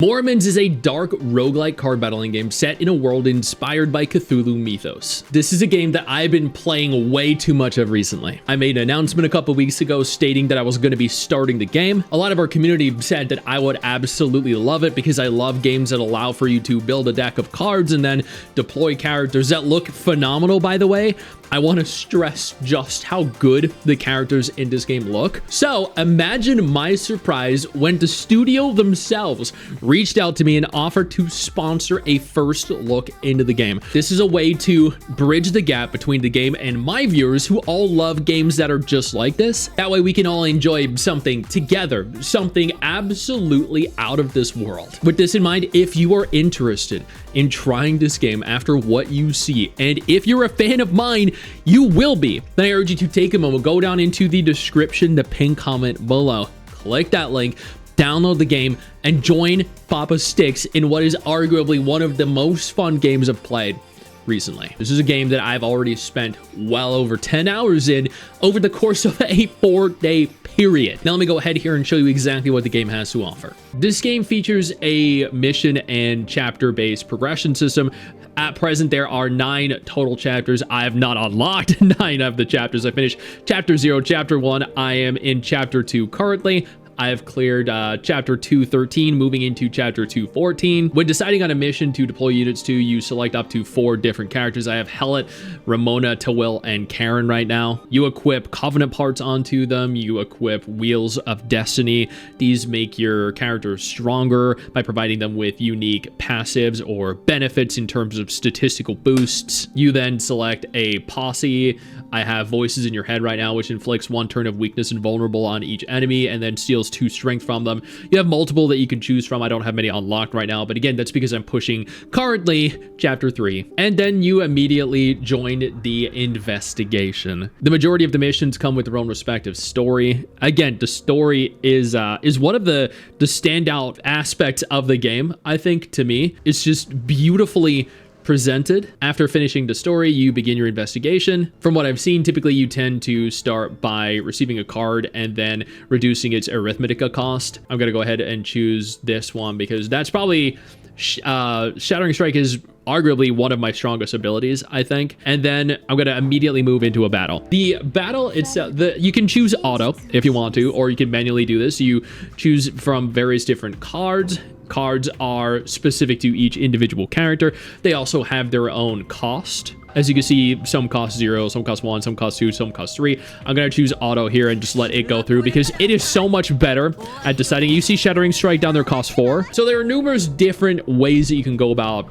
Morimens is a dark roguelike card battling game set in a world inspired by Cthulhu mythos. This is a game that I've been playing way too much of recently. I made an announcement a couple weeks ago stating that I was going to be starting the game. A lot of our community said that I would absolutely love it because I love games that allow for you to build a deck of cards and then deploy characters that look phenomenal, by the way. I want to stress just how good the characters in this game look. So imagine my surprise when the studio themselves reached out to me and offered to sponsor a first look into the game. This is a way to bridge the gap between the game and my viewers who all love games that are just like this. That way we can all enjoy something together, something absolutely out of this world. With this in mind, if you are interested in trying this game after what you see, and if you're a fan of mine, you will be, then I urge you to take a moment, go down into the description, the pinned comment below, click that link, download the game, and join Papa Stix in what is arguably one of the most fun games I've played recently. This is a game that I've already spent well over 10 hours in over the course of a 4-day period. Now let me go ahead here and show you exactly what the game has to offer. This game features a mission and chapter-based progression system. At present, there are 9 total chapters. I have not unlocked 9 of the chapters. I finished chapter 0, chapter 1. I am in chapter 2 currently. I have cleared chapter 213, moving into chapter 214. When deciding on a mission to deploy units to, you select up to 4 different characters. I have Hellet, Ramona, Tawil, and Karen right now. You equip Covenant parts onto them. You equip Wheels of Destiny. These make your characters stronger by providing them with unique passives or benefits in terms of statistical boosts. You then select a posse. I have Voices in Your Head right now, which inflicts 1 turn of weakness and vulnerable on each enemy and then steals 2 strength from them. You have multiple that you can choose from. I don't have many unlocked right now, but again, that's because I'm pushing currently chapter 3. And then you immediately join the investigation. The majority of the missions come with their own respective story. Again, the story is one of the standout aspects of the game, I think, to me. It's just beautifully presented. After finishing the story, you begin your investigation. From what I've seen, typically you tend to start by receiving a card and then reducing its arithmetica cost. I'm gonna go ahead and choose this one because that's probably Shattering Strike is arguably one of my strongest abilities, I think. And then I'm gonna immediately move into a battle. The battle itself, you can choose auto if you want to, or you can manually do this. You choose from various different cards. Cards are specific to each individual character. They also have their own cost. As you can see, some cost 0, some cost 1, some cost 2, some cost 3. I'm gonna choose auto here and just let it go through because it is so much better at deciding. You see Shattering Strike down there cost 4. So there are numerous different ways that you can go about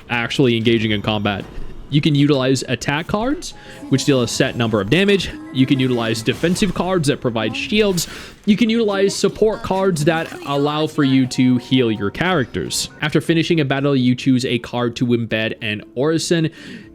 actually engaging in combat. You can utilize attack cards, which deal a set number of damage. You can utilize defensive cards that provide shields. You can utilize support cards that allow for you to heal your characters. After finishing a battle, you choose a card to embed an orison.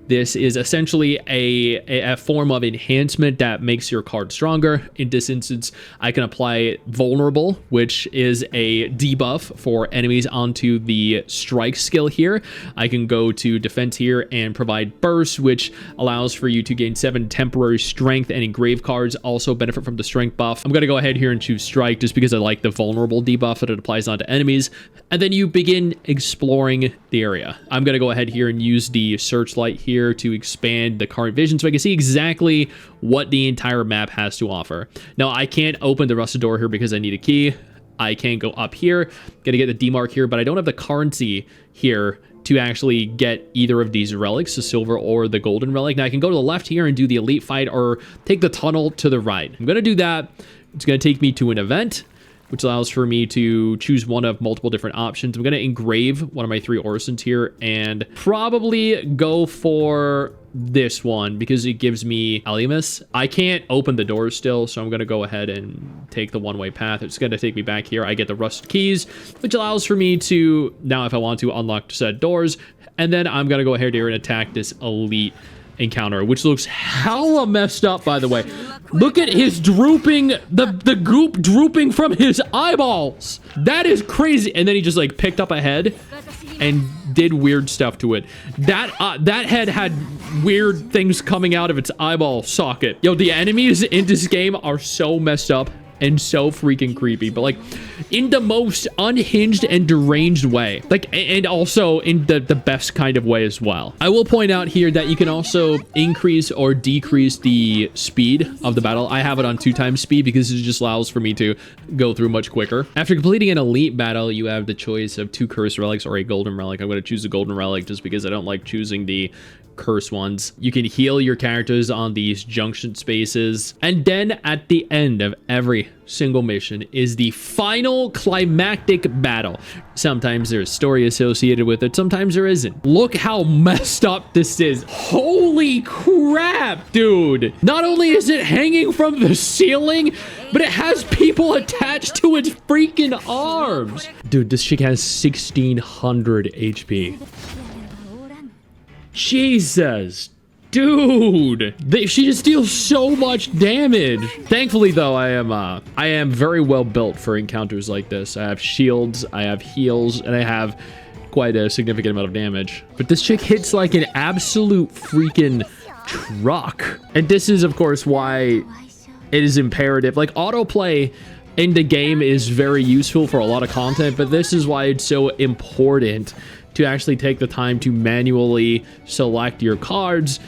This is essentially a form of enhancement that makes your card stronger. In this instance, I can apply Vulnerable, which is a debuff for enemies onto the strike skill here. I can go to defense here and provide Burst, which allows for you to gain 7 temporary strength, and engrave cards also benefit from the strength buff. I'm going to go ahead here and choose Strike just because I like the Vulnerable debuff that it applies onto enemies. And then you begin exploring the area. I'm going to go ahead here and use the Searchlight here to expand the current vision so I can see exactly what the entire map has to offer. Now, I can't open the rusted door here because I need a key. I can go up here, gonna get the D mark here, but I don't have the currency here to actually get either of these relics, the silver or the golden relic. Now, I can go to the left here and do the elite fight or take the tunnel to the right. I'm gonna do that. It's gonna take me to an event, which allows for me to choose one of multiple different options. I'm going to engrave one of my 3 orisons here and probably go for this one because it gives me Alimus. I can't open the doors still, so I'm going to go ahead and take the one-way path. It's going to take me back here. I get the rusted keys, which allows for me to, now if I want to, unlock said doors. And then I'm going to go ahead here and attack this elite encounter, which looks hella messed up, by the way. Look at his drooping, the goop drooping from his eyeballs. That is crazy. And then he just like picked up a head and did weird stuff to it. That head had weird things coming out of its eyeball socket. Yo, the enemies in this game are so messed up. and so freaking creepy, but like in the most unhinged and deranged way, like, and also in the best kind of way as well. I will point out here that you can also increase or decrease the speed of the battle. I have it on 2x speed because it just allows for me to go through much quicker. After completing an elite battle, you have the choice of 2 cursed relics or a golden relic. I'm going to choose the golden relic just because I don't like choosing the curse ones. You can heal your characters on these junction spaces, and then at the end of every single mission is the final climactic battle. Sometimes there's story associated with it, sometimes there isn't. Look how messed up this is. Holy crap, dude. Not only is it hanging from the ceiling, but it has people attached to its freaking arms. Dude, this chick has 1600 HP. Jesus, dude, she just deals so much damage. Thankfully, though, I am very well built for encounters like this. I have shields, I have heals, and I have quite a significant amount of damage. But this chick hits like an absolute freaking truck. And this is, of course, why it is imperative. Like, autoplay in the game is very useful for a lot of content, but this is why it's so important to actually take the time to manually select your cards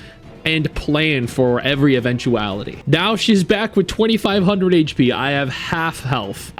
and plan for every eventuality. Now she's back with 2500 HP. I have half health.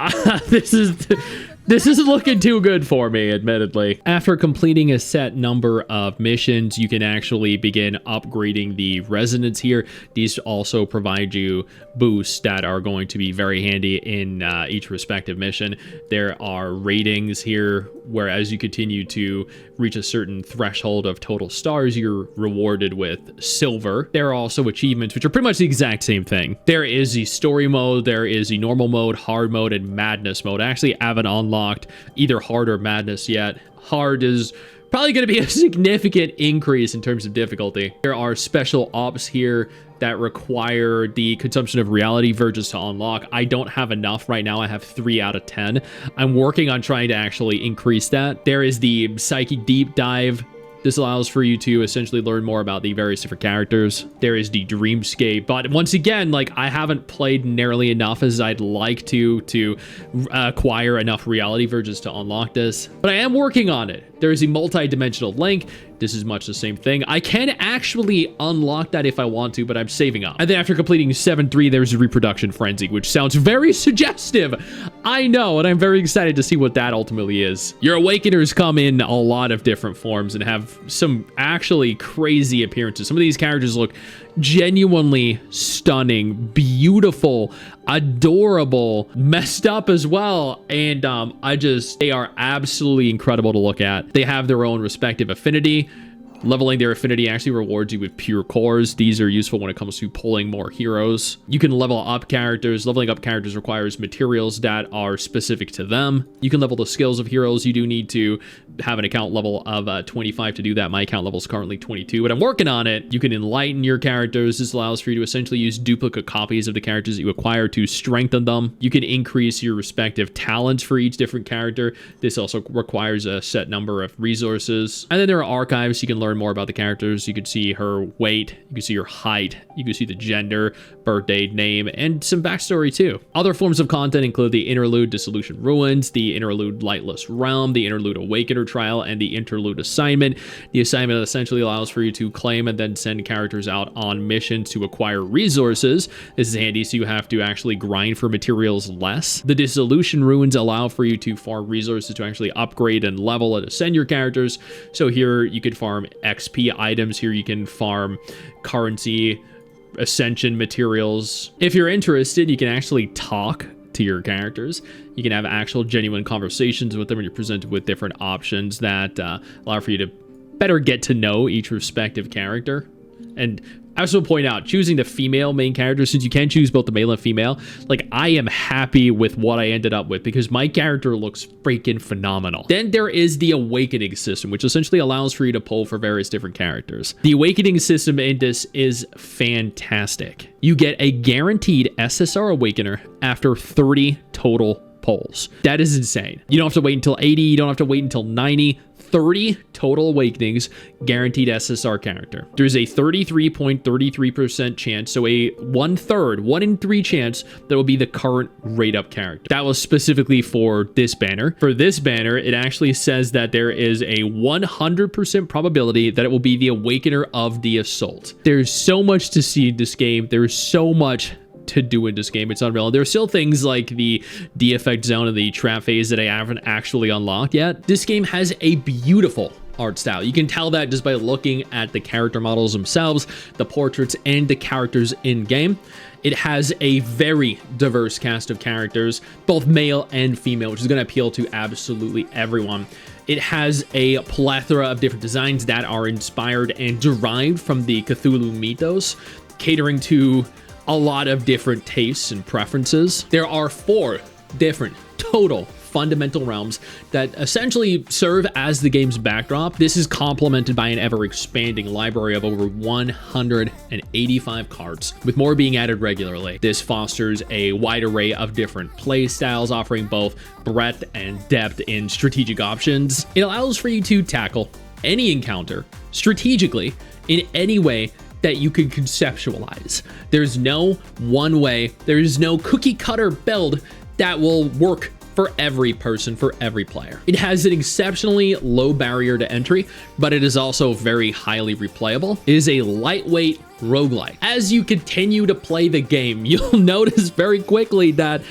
This isn't looking too good for me, admittedly. After completing a set number of missions, you can actually begin upgrading the resonance here. These also provide you boosts that are going to be very handy in each respective mission. There are ratings here where as you continue to reach a certain threshold of total stars, you're rewarded with silver. There are also achievements, which are pretty much the exact same thing. There is the story mode, there is the normal mode, hard mode, and madness mode. I actually haven't unlocked either hard or madness yet. Hard is probably going to be a significant increase in terms of difficulty. There are special ops here that require the consumption of reality verges to unlock. I don't have enough right now. I have 3 out of 10. I'm working on trying to actually increase that. There is the psychic deep dive. This allows for you to essentially learn more about the various different characters. There is the dreamscape, but once again, like, I haven't played nearly enough as I'd like to acquire enough reality verges to unlock this, but I am working on it. There is a multi-dimensional link. This is much the same thing. I can actually unlock that if I want to, but I'm saving up. And then after completing 7-3, there's a reproduction frenzy, which sounds very suggestive. I know, and I'm very excited to see what that ultimately is. Your awakeners come in a lot of different forms and have some actually crazy appearances. Some of these characters look genuinely stunning, beautiful, adorable, messed up as well, and they are absolutely incredible to look at. They have their own respective affinity. Leveling their affinity actually rewards you with pure cores. These are useful when it comes to pulling more heroes. You can level up characters. Leveling up characters requires materials that are specific to them. You can level the skills of heroes. You do need to have an account level of 25 to do that. My account level is currently 22, but I'm working on it. You can enlighten your characters. This allows for you to essentially use duplicate copies of the characters that you acquire to strengthen them. You can increase your respective talents for each different character. This also requires a set number of resources. And then there are archives. You can learn more about the characters. You can see her weight, you can see her height, you can see the gender, birthday, name, and some backstory too. Other forms of content include the interlude Dissolution Ruins, the interlude Lightless Realm, the interlude Awakener Trial, and the interlude assignment. The assignment essentially allows for you to claim and then send characters out on missions to acquire resources. This is handy, so you have to actually grind for materials less. The Dissolution Ruins allow for you to farm resources to actually upgrade and level and ascend your characters. So here you could farm XP items. Here you can farm currency, ascension materials. If you're interested, you can actually talk to your characters. You can have actual genuine conversations with them when you're presented with different options that allow for you to better get to know each respective character. And I also point out, choosing the female main character, since you can choose both the male and female, like, I am happy with what I ended up with because my character looks freaking phenomenal. Then there is the awakening system, which essentially allows for you to pull for various different characters. The awakening system in this is fantastic. You get a guaranteed SSR awakener after 30 total polls. That is insane. You don't have to wait until 80. You don't have to wait until 90. 30 total awakenings, guaranteed SSR character. There's a 33.33% chance, so a 1/3, 1 in 3 chance that will be the current rate up character. That was specifically for this banner. For this banner, it actually says that there is a 100% probability that it will be the Awakener of the Assault. There's so much to see in this game. There's so much to do in this game. It's unreal. There are still things like the D-effect zone and the trap phase that I haven't actually unlocked yet. This game has a beautiful art style. You can tell that just by looking at the character models themselves, the portraits, and the characters in game. It has a very diverse cast of characters, both male and female, which is going to appeal to absolutely everyone. It has a plethora of different designs that are inspired and derived from the Cthulhu mythos, catering to a lot of different tastes and preferences. There are 4 different total fundamental realms that essentially serve as the game's backdrop. This is complemented by an ever-expanding library of over 185 cards, with more being added regularly. This fosters a wide array of different play styles, offering both breadth and depth in strategic options. It allows for you to tackle any encounter strategically in any way that you can conceptualize. There's no one way, there's no cookie cutter build that will work for every person, for every player. It has an exceptionally low barrier to entry, but it is also very highly replayable. It is a lightweight roguelike. As you continue to play the game, you'll notice very quickly that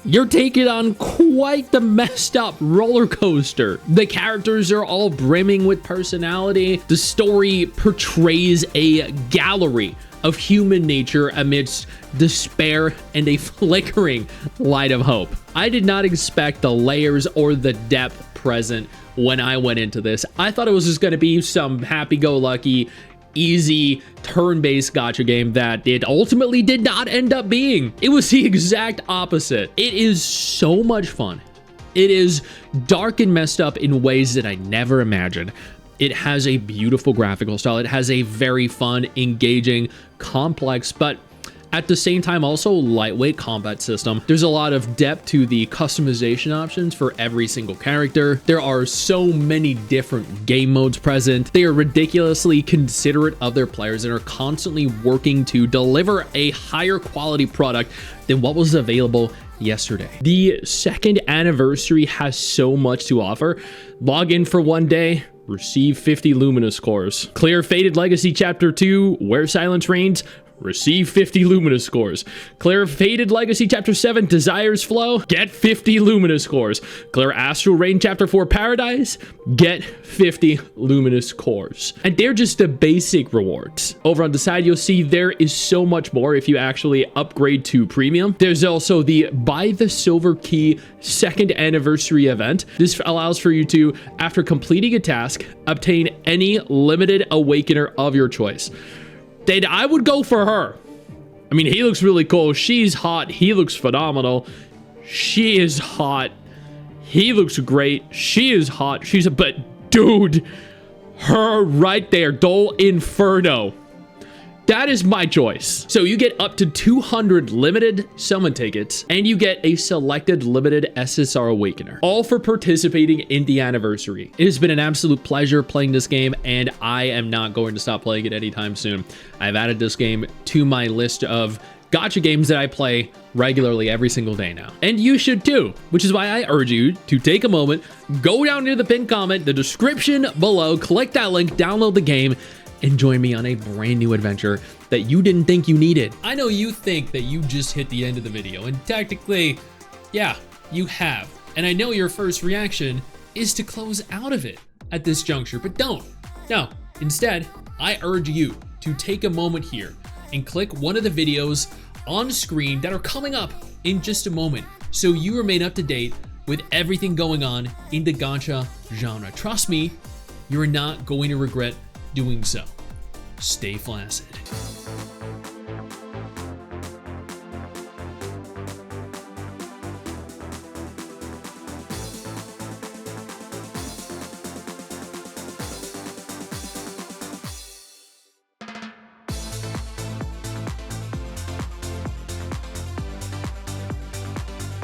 you're taking on quite the messed up roller coaster. The characters are all brimming with personality. The story portrays a gallery of human nature amidst despair and a flickering light of hope. I did not expect the layers or the depth present when I went into this. I thought it was just going to be some happy-go-lucky, easy turn-based gacha game that it ultimately did not end up being. It was the exact opposite. It is so much fun. It is dark and messed up in ways that I never imagined. It has a beautiful graphical style. It has a very fun, engaging, complex, but at the same time also lightweight combat system. There's a lot of depth to the customization options for every single character. There are so many different game modes present. They are ridiculously considerate of their players and are constantly working to deliver a higher quality product than what was available yesterday. The 2nd anniversary has so much to offer. Log in for 1 day, receive 50 Luminous cores. Clear Fated Legacy Chapter 2, Where Silence Reigns, receive 50 Luminous cores. Clear Fated Legacy Chapter 7, Desires Flow, get 50 Luminous cores. Clear Astral Reign Chapter 4, Paradise, get 50 Luminous cores. And they're just the basic rewards. Over on the side, you'll see there is so much more if you actually upgrade to Premium. There's also the Buy the Silver Key 2nd anniversary event. This allows for you to, after completing a task, obtain any limited Awakener of your choice. Then I would go for her. I mean, he looks really cool. She's hot. He looks phenomenal. She is hot. He looks great. She is hot. But dude, her right there, Dole Inferno. That is my choice. So you get up to 200 limited summon tickets, and you get a selected limited SSR Awakener, all for participating in the anniversary. It has been an absolute pleasure playing this game, and I am not going to stop playing it anytime soon. I've added this game to my list of gacha games that I play regularly every single day now. And you should too, which is why I urge you to take a moment, go down near the pinned comment, the description below, click that link, download the game, and join me on a brand new adventure that you didn't think you needed. I know you think that you just hit the end of the video, and technically, yeah, you have. And I know your first reaction is to close out of it at this juncture, but don't. No, instead, I urge you to take a moment here and click one of the videos on screen that are coming up in just a moment, so you remain up to date with everything going on in the gacha genre. Trust me, you're not going to regret doing so. Stay flaccid.